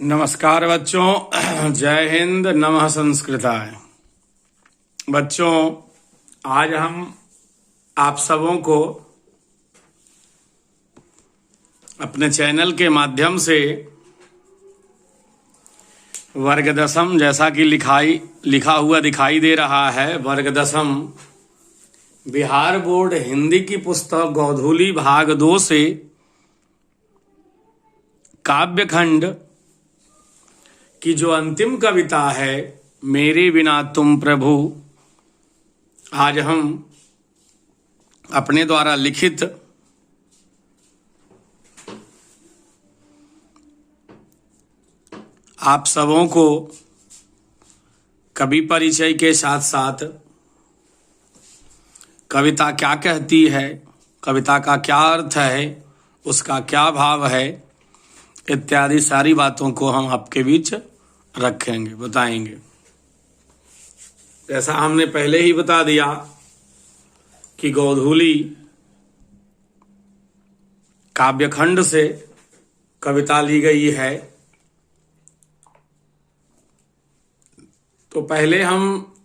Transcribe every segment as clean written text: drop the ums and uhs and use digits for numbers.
नमस्कार बच्चों, जय हिंद, नमः संस्कृताय। बच्चों, आज हम आप सबों को अपने चैनल के माध्यम से वर्ग दशम, जैसा कि लिखा हुआ दिखाई दे रहा है, वर्ग दशम बिहार बोर्ड हिंदी की पुस्तक गोधूली भाग 2 से काव्यखंड की जो अंतिम कविता है, मेरे बिना तुम प्रभु, आज हम अपने द्वारा लिखित आप सबों को कवि परिचय के साथ साथ कविता क्या कहती है, कविता का क्या अर्थ है, उसका क्या भाव है, इत्यादि सारी बातों को हम आपके बीच रखेंगे, बताएंगे। जैसा हमने पहले ही बता दिया कि गोधूली काव्यखंड से कविता ली गई है, तो पहले हम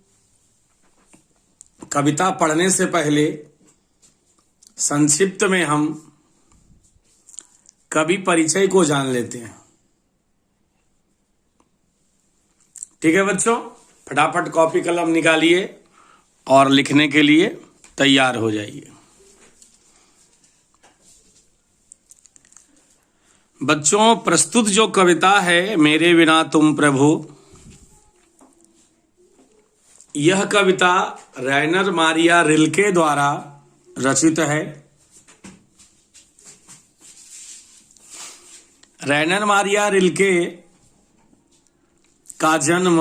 कविता पढ़ने से पहले संक्षिप्त में हम कवि परिचय को जान लेते हैं। ठीक है बच्चों, फटाफट कॉपी कलम निकालिए और लिखने के लिए तैयार हो जाइए। बच्चों, प्रस्तुत जो कविता है, मेरे बिना तुम प्रभु, यह कविता रैनर मारिया रिल्के द्वारा रचित है। रैनर मारिया रिल्के का जन्म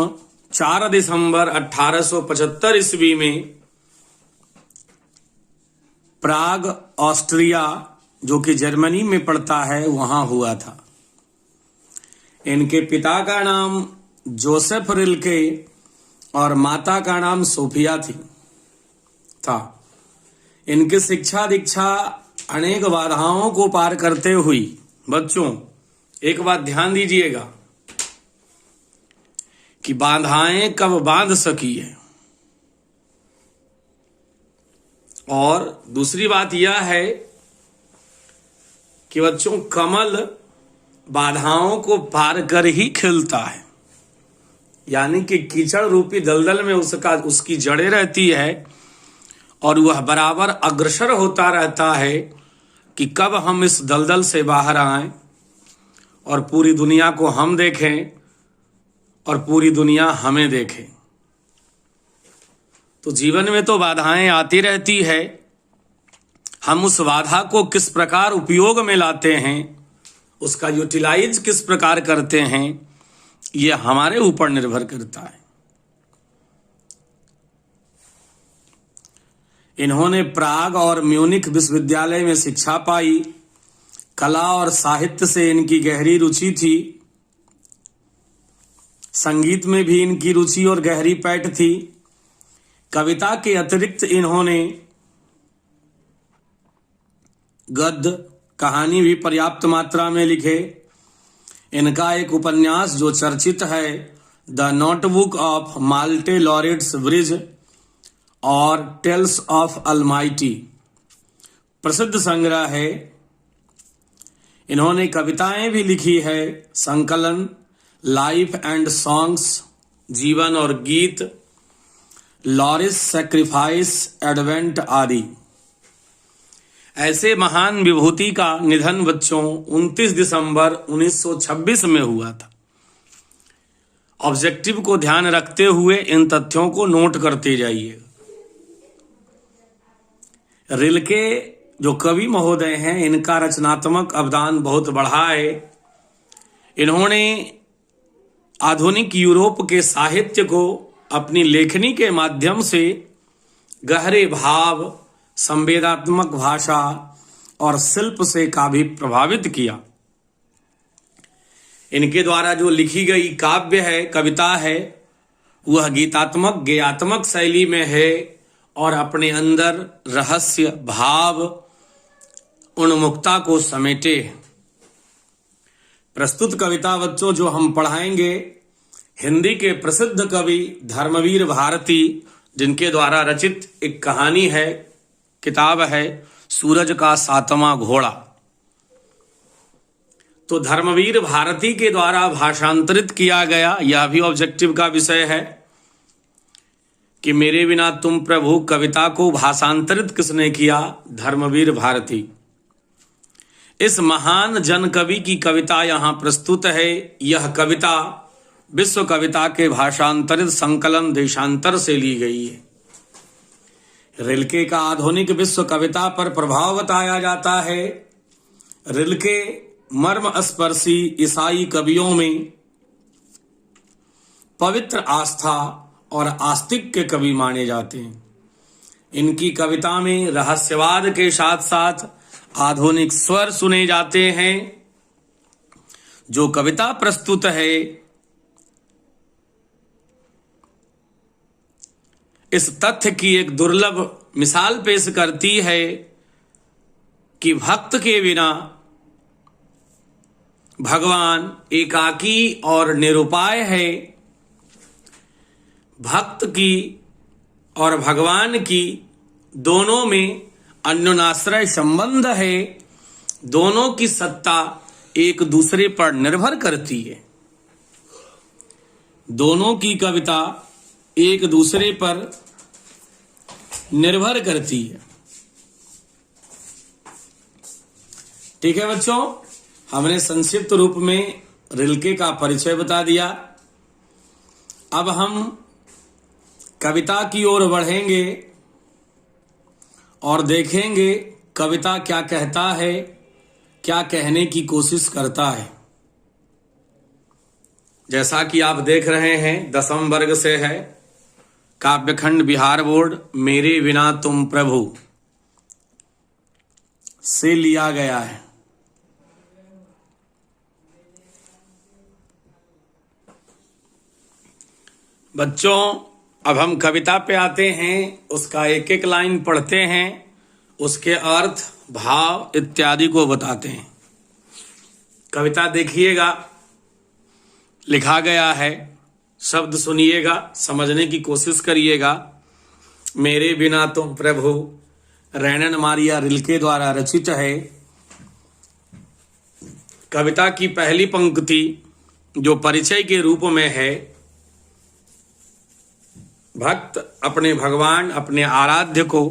4 दिसंबर 1875 ईस्वी में प्राग, ऑस्ट्रिया, जो कि जर्मनी में पड़ता है, वहां हुआ था। इनके पिता का नाम जोसेफ रिल्के और माता का नाम सोफिया था। इनकी शिक्षा दीक्षा अनेक बाधाओं को पार करते हुई, बच्चों एक बात ध्यान दीजिएगा कि बाधाएं कब बांध सकी है, और दूसरी बात यह है कि बच्चों कमल बाधाओं को पार कर ही खिलता है, यानी कि कीचड़ रूपी दलदल में उसकी जड़ें रहती है और वह बराबर अग्रसर होता रहता है कि कब हम इस दलदल से बाहर आएं और पूरी दुनिया को हम देखें और पूरी दुनिया हमें देखे। तो जीवन में तो बाधाएं आती रहती है, हम उस बाधा को किस प्रकार उपयोग में लाते हैं, उसका यूटिलाइज किस प्रकार करते हैं, ये हमारे ऊपर निर्भर करता है। इन्होंने प्राग और म्यूनिख विश्वविद्यालय में शिक्षा पाई। कला और साहित्य से इनकी गहरी रुचि थी। संगीत में भी इनकी रुचि और गहरी पैठ थी। कविता के अतिरिक्त इन्होंने गद्य, कहानी भी पर्याप्त मात्रा में लिखे। इनका एक उपन्यास जो चर्चित है, the notebook of Malte Laurids Brigge और टेल्स ऑफ अलमाइटी, प्रसिद्ध संग्रह है। इन्होंने कविताएं भी लिखी है, संकलन लाइफ एंड सॉन्ग्स, जीवन और गीत, लॉरिस सैक्रिफाइस, एडवेंट आदि। ऐसे महान विभूति का निधन बच्चों 29 दिसंबर 1926 में हुआ था। ऑब्जेक्टिव को ध्यान रखते हुए इन तथ्यों को नोट करते जाइए। रिल्के जो कवि महोदय हैं, इनका रचनात्मक अवदान बहुत बढ़ा है। इन्होंने आधुनिक यूरोप के साहित्य को अपनी लेखनी के माध्यम से गहरे भाव, संवेदनात्मक भाषा और शिल्प से काफी प्रभावित किया। इनके द्वारा जो लिखी गई काव्य है, कविता है, वह गीतात्मक, गेयात्मक शैली में है और अपने अंदर रहस्य, भाव, उन्मुक्ता को समेटे। प्रस्तुत कविता बच्चों जो हम पढ़ाएंगे हिंदी के प्रसिद्ध कवि धर्मवीर भारती, जिनके द्वारा रचित एक कहानी है, किताब है सूरज का सातवां घोड़ा। तो धर्मवीर भारती के द्वारा भाषांतरित किया गया, यह भी ऑब्जेक्टिव का विषय है कि मेरे बिना तुम प्रभु कविता को भाषांतरित किसने किया? धर्मवीर भारती। इस महान जन कवि की कविता यहाँ प्रस्तुत है। यह कविता विश्व कविता के भाषांतरित संकलन देशांतर से ली गई है। रिल्के का आधुनिक विश्व कविता पर प्रभाव बताया जाता है। रिल्के मर्म स्पर्शी ईसाई कवियों में पवित्र आस्था और आस्तिक के कवि माने जाते हैं। इनकी कविता में रहस्यवाद के साथ साथ आधुनिक स्वर सुने जाते हैं। जो कविता प्रस्तुत है इस तथ्य की एक दुर्लभ मिसाल पेश करती है कि भक्त के बिना भगवान एकाकी और निरुपाय है। भक्त की और भगवान की दोनों में अन्योन्याश्रय संबंध है। दोनों की सत्ता एक दूसरे पर निर्भर करती है। दोनों की कविता एक दूसरे पर निर्भर करती है। ठीक है बच्चों, हमने संक्षिप्त रूप में रिल्के का परिचय बता दिया। अब हम कविता की ओर बढ़ेंगे और देखेंगे कविता क्या कहता है, क्या कहने की कोशिश करता है। जैसा कि आप देख रहे हैं 10वें वर्ग से है, काव्यखंड बिहार बोर्ड मेरे बिना तुम प्रभु से लिया गया है। बच्चों अब हम कविता पे आते हैं, उसका एक एक लाइन पढ़ते हैं, उसके अर्थ भाव इत्यादि को बताते हैं। कविता देखिएगा, लिखा गया है, शब्द सुनिएगा, समझने की कोशिश करिएगा। मेरे बिना तुम प्रभु रैनन मारिया रिल्के द्वारा रचित है। कविता की पहली पंक्ति जो परिचय के रूप में है, भक्त अपने भगवान अपने आराध्य को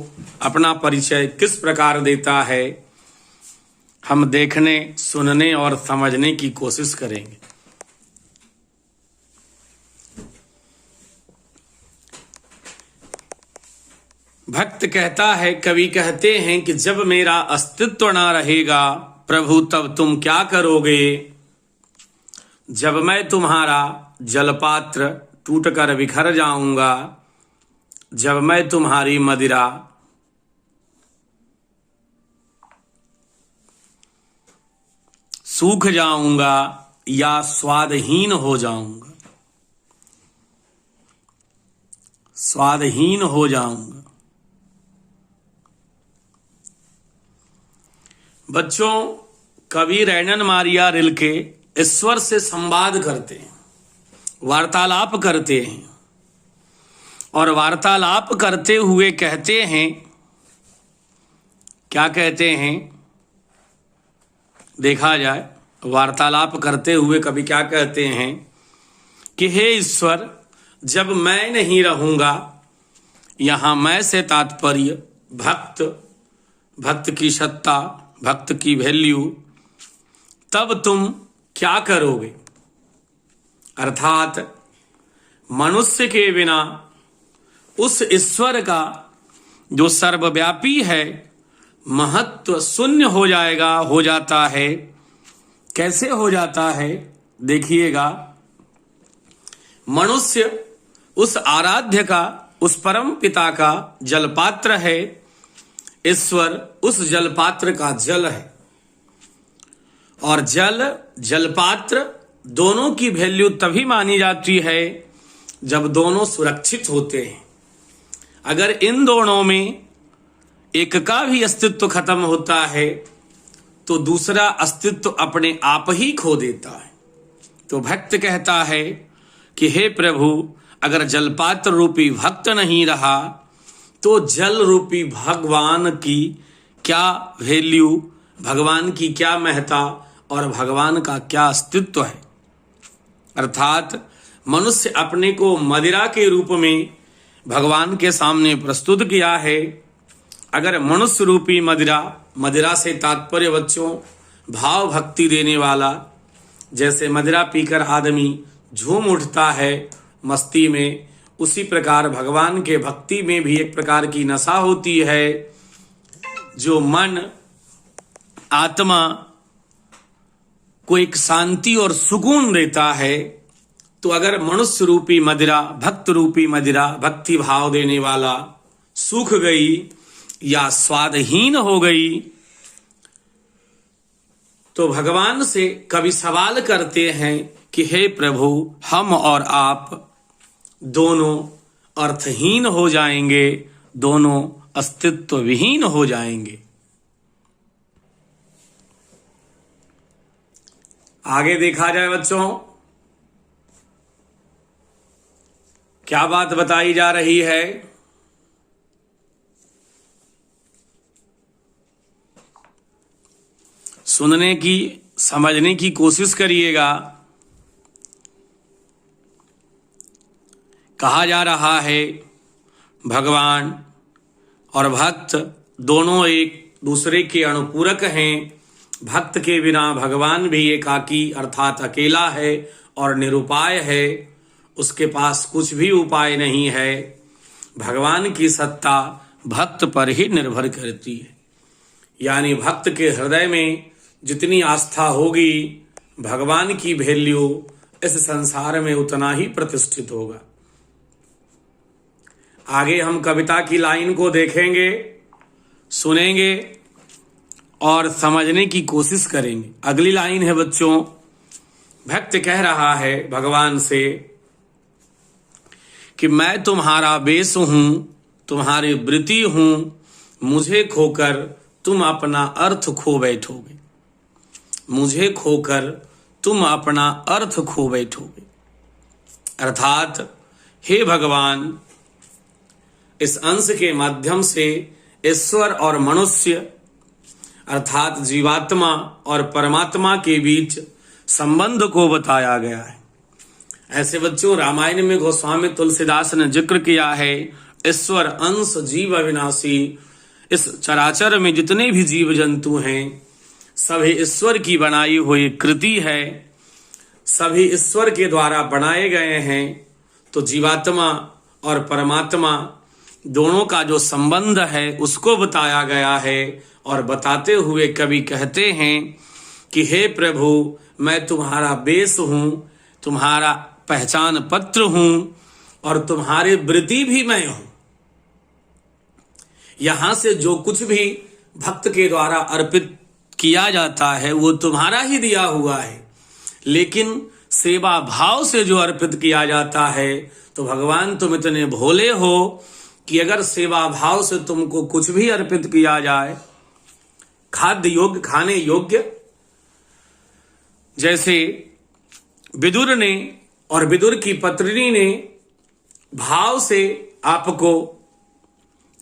अपना परिचय किस प्रकार देता है, हम देखने सुनने और समझने की कोशिश करेंगे। भक्त कहता है, कवि कहते हैं कि जब मेरा अस्तित्व ना रहेगा प्रभु तब तुम क्या करोगे? जब मैं तुम्हारा जलपात्र टूटकर बिखर जाऊंगा, जब मैं तुम्हारी मदिरा सूख जाऊंगा या स्वादहीन हो जाऊंगा, स्वादहीन हो जाऊंगा। बच्चों कवि रैनन मारिया रिल्के ईश्वर से संवाद करते हैं, वार्तालाप करते हैं और वार्तालाप करते हुए कहते हैं, क्या कहते हैं देखा जाए। वार्तालाप करते हुए कवि क्या कहते हैं कि हे ईश्वर, जब मैं नहीं रहूंगा, यहां मैं से तात्पर्य भक्त, भक्त की सत्ता, भक्त की वैल्यू, तब तुम क्या करोगे? अर्थात मनुष्य के बिना उस ईश्वर का जो सर्वव्यापी है महत्व शून्य हो जाएगा, हो जाता है। कैसे हो जाता है देखिएगा। मनुष्य उस आराध्य का, उस परम पिता का जलपात्र है, ईश्वर उस जलपात्र का जल है। और जल जलपात्र दोनों की वैल्यू तभी मानी जाती है जब दोनों सुरक्षित होते हैं। अगर इन दोनों में एक का भी अस्तित्व खत्म होता है तो दूसरा अस्तित्व अपने आप ही खो देता है। तो भक्त कहता है कि हे प्रभु, अगर जलपात्र रूपी भक्त नहीं रहा तो जल रूपी भगवान की क्या वैल्यू, भगवान की क्या महत्ता और भगवान का क्या अस्तित्व है। अर्थात मनुष्य अपने को मदिरा के रूप में भगवान के सामने प्रस्तुत किया है। अगर मनुष्य रूपी मदिरा, मदिरा से तात्पर्य बच्चों भाव भक्ति देने वाला, जैसे मदिरा पीकर आदमी झूम उठता है मस्ती में, उसी प्रकार भगवान के भक्ति में भी एक प्रकार की नशा होती है जो मन आत्मा को एक शांति और सुकून देता है। तो अगर मनुष्य रूपी मदिरा, भक्त रूपी मदिरा, भक्ति भाव देने वाला सूख गई या स्वादहीन हो गई, तो भगवान से कभी सवाल करते हैं कि हे प्रभु, हम और आप दोनों अर्थहीन हो जाएंगे, दोनों अस्तित्व विहीन हो जाएंगे। आगे देखा जाए बच्चों, क्या बात बताई जा रही है। सुनने की, समझने की कोशिश करिएगा। कहा जा रहा है भगवान और भक्त दोनों एक दूसरे के अनुपूरक हैं। भक्त के बिना भगवान भी एकाकी अर्थात अकेला है और निरुपाय है, उसके पास कुछ भी उपाय नहीं है। भगवान की सत्ता भक्त पर ही निर्भर करती है, यानी भक्त के हृदय में जितनी आस्था होगी, भगवान की वैल्यू इस संसार में उतना ही प्रतिष्ठित होगा। आगे हम कविता की लाइन को देखेंगे, सुनेंगे और समझने की कोशिश करेंगे। अगली लाइन है बच्चों, भक्त कह रहा है भगवान से कि मैं तुम्हारा बेस हूं, तुम्हारी वृत्ति हूं, मुझे खोकर तुम अपना अर्थ खो बैठोगे, मुझे खोकर तुम अपना अर्थ खो बैठोगे। अर्थात हे भगवान, इस अंश के माध्यम से ईश्वर और मनुष्य अर्थात जीवात्मा और परमात्मा के बीच संबंध को बताया गया है। ऐसे बच्चों रामायण में गोस्वामी तुलसीदास ने जिक्र किया है, ईश्वर अंश जीव अविनाशी। इस चराचर में जितने भी जीव जंतु हैं सभी ईश्वर की बनाई हुई कृति है, सभी ईश्वर के द्वारा बनाए गए हैं। तो जीवात्मा और परमात्मा दोनों का जो संबंध है उसको बताया गया है। और बताते हुए कवि कहते हैं कि हे प्रभु, मैं तुम्हारा बेस हूं, तुम्हारा पहचान पत्र हूं और तुम्हारी वृत्ति भी मैं हूं। यहां से जो कुछ भी भक्त के द्वारा अर्पित किया जाता है वो तुम्हारा ही दिया हुआ है, लेकिन सेवा भाव से जो अर्पित किया जाता है तो भगवान तुम इतने भोले हो कि अगर सेवा भाव से तुमको कुछ भी अर्पित किया जाए, खाद्य योग्य, खाने योग्य, जैसे विदुर ने और विदुर की पत्नी ने भाव से आपको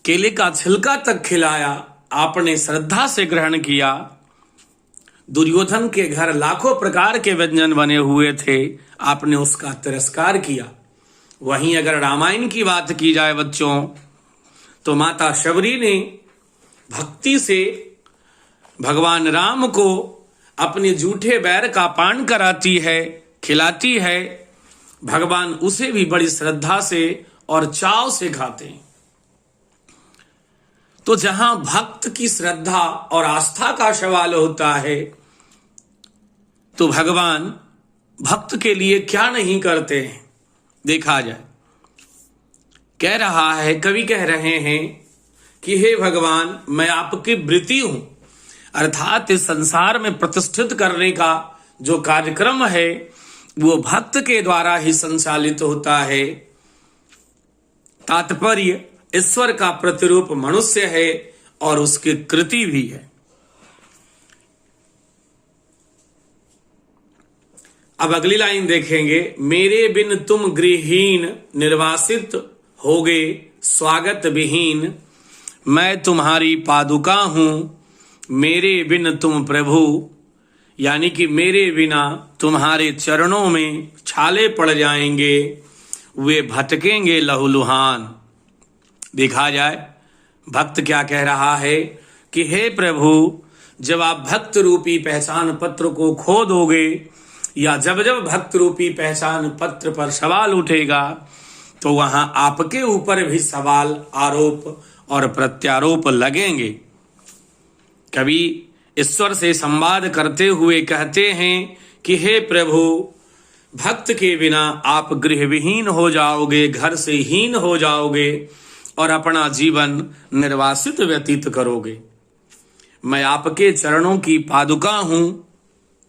केले का छिलका तक खिलाया, आपने श्रद्धा से ग्रहण किया। दुर्योधन के घर लाखों प्रकार के व्यंजन बने हुए थे, आपने उसका तिरस्कार किया। वहीं अगर रामायण की बात की जाए बच्चों, तो माता शबरी ने भक्ति से भगवान राम को अपने जूठे बैर का पान कराती है, खिलाती है। भगवान उसे भी बड़ी श्रद्धा से और चाव से खाते हैं। तो जहां भक्त की श्रद्धा और आस्था का सवाल होता है तो भगवान भक्त के लिए क्या नहीं करते हैं, देखा जाए। कह रहा है, कवि कह रहे हैं कि हे भगवान, मैं आपकी वृत्ति हूं, अर्थात इस संसार में प्रतिष्ठित करने का जो कार्यक्रम है वो भक्त के द्वारा ही संचालित होता है। तात्पर्य ईश्वर का प्रतिरूप मनुष्य है और उसकी कृति भी है। अब अगली लाइन देखेंगे, मेरे बिन तुम गृहहीन निर्वासित होगे स्वागत विहीन, मैं तुम्हारी पादुका हूं मेरे बिन तुम प्रभु, यानी कि मेरे बिना तुम्हारे चरणों में छाले पड़ जाएंगे, वे भटकेंगे लहूलुहान। देखा जाए भक्त क्या कह रहा है कि हे प्रभु, जब आप भक्त रूपी पहचान पत्र को खो दोगे या जब जब भक्त रूपी पहचान पत्र पर सवाल उठेगा तो वहां आपके ऊपर भी सवाल आरोप और प्रत्यारोप लगेंगे। कभी ईश्वर से संवाद करते हुए कहते हैं कि हे प्रभु, भक्त के बिना आप गृहविहीन हो जाओगे, घर से हीन हो जाओगे और अपना जीवन निर्वासित व्यतीत करोगे। मैं आपके चरणों की पादुका हूं,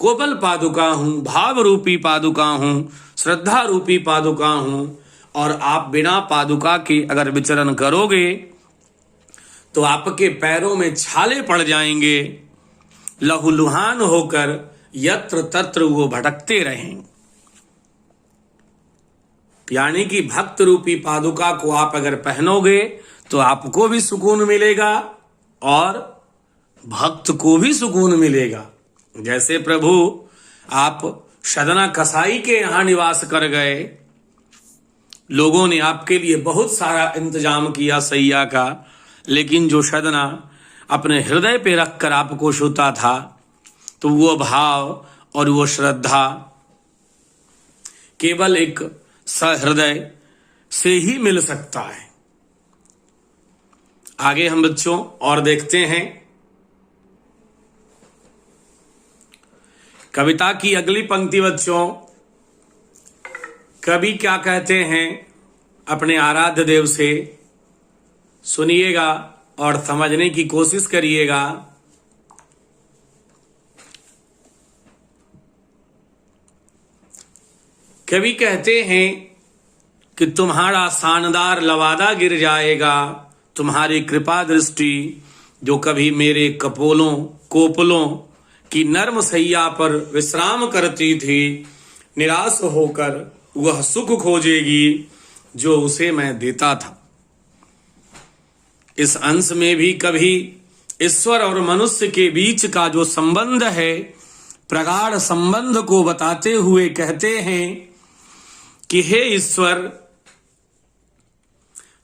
कोमल पादुका हूं, भाव रूपी पादुका हूं, श्रद्धा रूपी पादुका हूं, और आप बिना पादुका के अगर विचरण करोगे तो आपके पैरों में छाले पड़ जाएंगे, लहूलुहान होकर यत्र तत्र वो भटकते रहेंगे। यानी कि भक्त रूपी पादुका को आप अगर पहनोगे तो आपको भी सुकून मिलेगा और भक्त को भी सुकून मिलेगा। जैसे प्रभु आप सदना कसाई के यहां निवास कर गए, लोगों ने आपके लिए बहुत सारा इंतजाम किया सैया का, लेकिन जो सदना अपने हृदय पे रखकर आपको छूता था तो वो भाव और वो श्रद्धा केवल एक सहृदय से ही मिल सकता है। आगे हम बच्चों और देखते हैं कविता की अगली पंक्ति। बच्चों, कवि क्या कहते हैं अपने आराध्य देव से, सुनिएगा और समझने की कोशिश करिएगा। कवि कहते हैं कि तुम्हारा शानदार लवादा गिर जाएगा, तुम्हारी कृपा दृष्टि जो कभी मेरे कोपलों की नर्म सैया पर विश्राम करती थी, निराश होकर वह सुख खोजेगी जो उसे मैं देता था। इस अंश में भी कभी ईश्वर और मनुष्य के बीच का जो संबंध है, प्रगाढ़ संबंध को बताते हुए कहते हैं कि हे ईश्वर,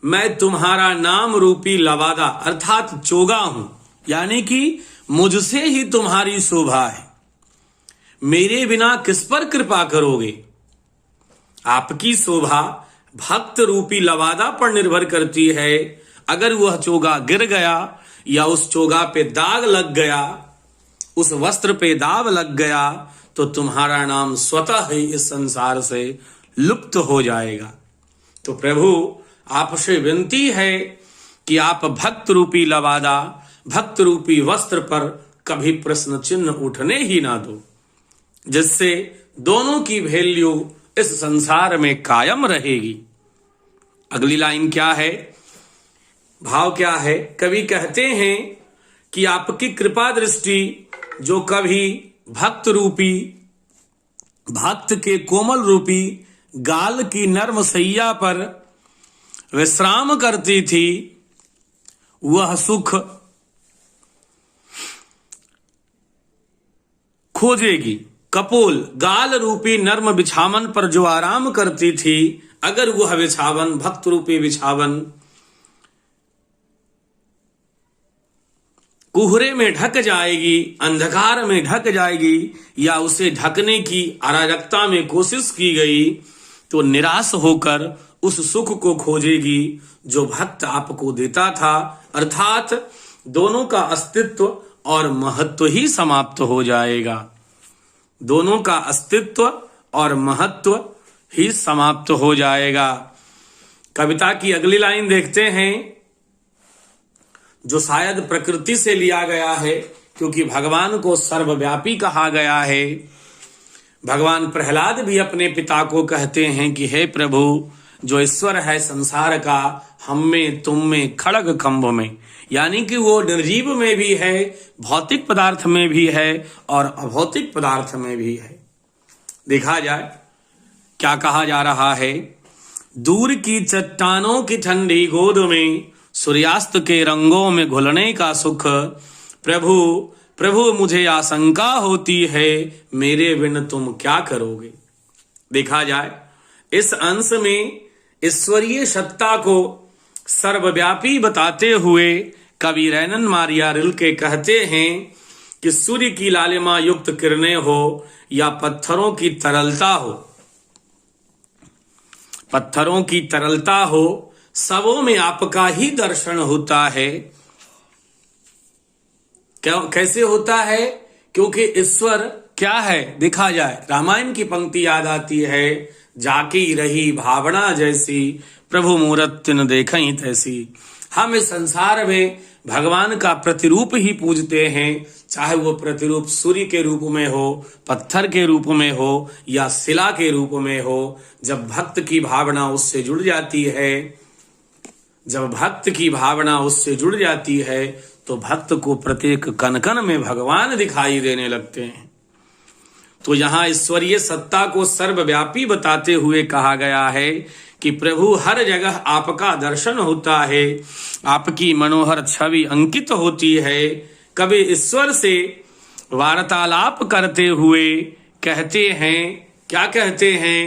मैं तुम्हारा नाम रूपी लवादा अर्थात चोगा हूं, यानी कि मुझसे ही तुम्हारी शोभा है, मेरे बिना किस पर कृपा करोगे। आपकी शोभा भक्त रूपी लवादा पर निर्भर करती है। अगर वह चोगा गिर गया या उस चोगा पे दाग लग गया, उस वस्त्र पे दाग लग गया, तो तुम्हारा नाम स्वतः ही इस संसार से लुप्त हो जाएगा। तो प्रभु आपसे विनती है कि आप भक्त रूपी लवादा, भक्त रूपी वस्त्र पर कभी प्रश्न चिन्ह उठने ही ना दो, जिससे दोनों की वैल्यू इस संसार में कायम रहेगी। अगली लाइन क्या है, भाव क्या है? कवि कहते हैं कि आपकी कृपा दृष्टि जो कभी भक्त के कोमल रूपी गाल की नर्म सैया पर विश्राम करती थी, वह सुख खोजेगी। कपोल गाल रूपी नर्म बिछावन पर जो आराम करती थी, अगर वह बिछावन भक्त रूपी बिछावन कुहरे में ढक जाएगी, अंधकार में ढक जाएगी, या उसे ढकने की अराजकता में कोशिश की गई, तो निराश होकर उस सुख को खोजेगी जो भक्त आपको देता था। अर्थात दोनों का अस्तित्व और महत्व ही समाप्त हो जाएगा। दोनों का अस्तित्व और महत्व ही समाप्त हो जाएगा। कविता की अगली लाइन देखते हैं, जो शायद प्रकृति से लिया गया है, क्योंकि भगवान को सर्वव्यापी कहा गया है। भगवान प्रहलाद भी अपने पिता को कहते हैं कि हे प्रभु, जो ईश्वर है संसार का, हम में तुम में खड़ग खंभ में, यानी कि वो निर्जीव में भी है, भौतिक पदार्थ में भी है और अभौतिक पदार्थ में भी है। देखा जाए क्या कहा जा रहा है। दूर की चट्टानों की ठंडी गोद में सूर्यास्त के रंगों में घुलने का सुख, प्रभु प्रभु मुझे आशंका होती है, मेरे बिन तुम क्या करोगे। देखा जाए इस अंश में ईश्वरीय सत्ता को सर्वव्यापी बताते हुए कवि रैनन मारिया रिल्के कहते हैं कि सूर्य की लालिमा युक्त किरणें हो या पत्थरों की तरलता हो, पत्थरों की तरलता हो, सबों में आपका ही दर्शन होता है। कैसे होता है? क्योंकि ईश्वर क्या है देखा जाए, रामायण की पंक्ति याद आती है, जाकी रही भावना जैसी, प्रभु मूरत तिन देखई तैसी। हम इस संसार में भगवान का प्रतिरूप ही पूजते हैं, चाहे वो प्रतिरूप सूर्य के रूप में हो, पत्थर के रूप में हो या शिला के रूप में हो। जब भक्त की भावना उससे जुड़ जाती है, जब भक्त की भावना उससे जुड़ जाती है तो भक्त को प्रत्येक कण कण में भगवान दिखाई देने लगते हैं। तो यहाँ ईश्वरीय सत्ता को सर्वव्यापी बताते हुए कहा गया है कि प्रभु हर जगह आपका दर्शन होता है, आपकी मनोहर छवि अंकित होती है। कभी ईश्वर से वार्तालाप करते हुए कहते हैं, क्या कहते हैं?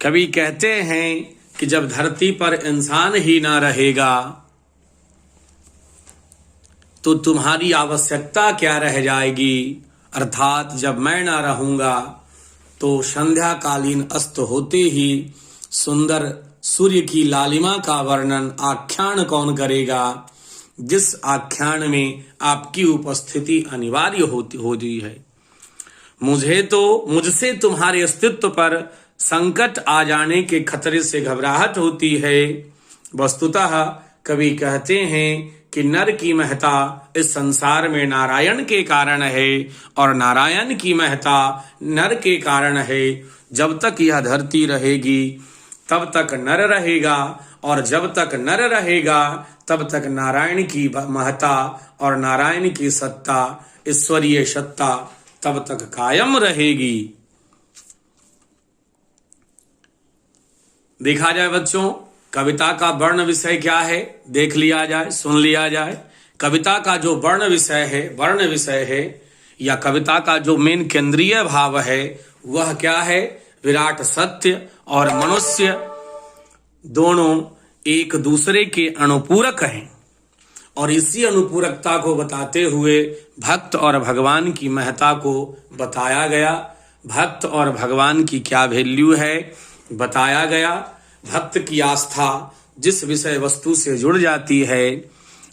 कभी कहते हैं कि जब धरती पर इंसान ही ना रहेगा तो तुम्हारी आवश्यकता क्या रह जाएगी। अर्थात जब मैं ना रहूंगा तो संध्या कालीन अस्त होते ही सुंदर सूर्य की लालिमा का वर्णन आख्यान कौन करेगा, जिस आख्यान में आपकी उपस्थिति अनिवार्य होती है। मुझसे तुम्हारे अस्तित्व पर संकट आ जाने के खतरे से घबराहट होती है। वस्तुतः कवि कहते हैं कि नर की महत्ता इस संसार में नारायण के कारण है और नारायण की महत्ता नर के कारण है। जब तक यह धरती रहेगी तब तक नर रहेगा और जब तक नर रहेगा तब तक नारायण की महत्ता और नारायण की सत्ता, ईश्वरीय सत्ता तब तक कायम रहेगी। देखा जाए बच्चों, कविता का वर्ण विषय क्या है देख लिया जाए, सुन लिया जाए। कविता का जो वर्ण विषय है या कविता का जो मेन केंद्रीय भाव है वह क्या है? विराट सत्य और मनुष्य दोनों एक दूसरे के अनुपूरक हैं और इसी अनुपूरकता को बताते हुए भक्त और भगवान की महत्ता को बताया गया। भक्त और भगवान की क्या वैल्यू है बताया गया। भक्त की आस्था जिस विषय वस्तु से जुड़ जाती है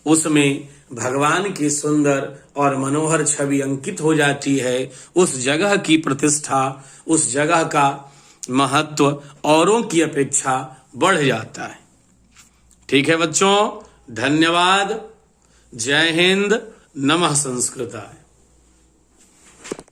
उसमें भगवान की सुंदर और मनोहर छवि अंकित हो जाती है। उस जगह की प्रतिष्ठा, उस जगह का महत्व औरों की अपेक्षा बढ़ जाता है। ठीक है बच्चों, धन्यवाद। जय हिंद। नमः संस्कृताय।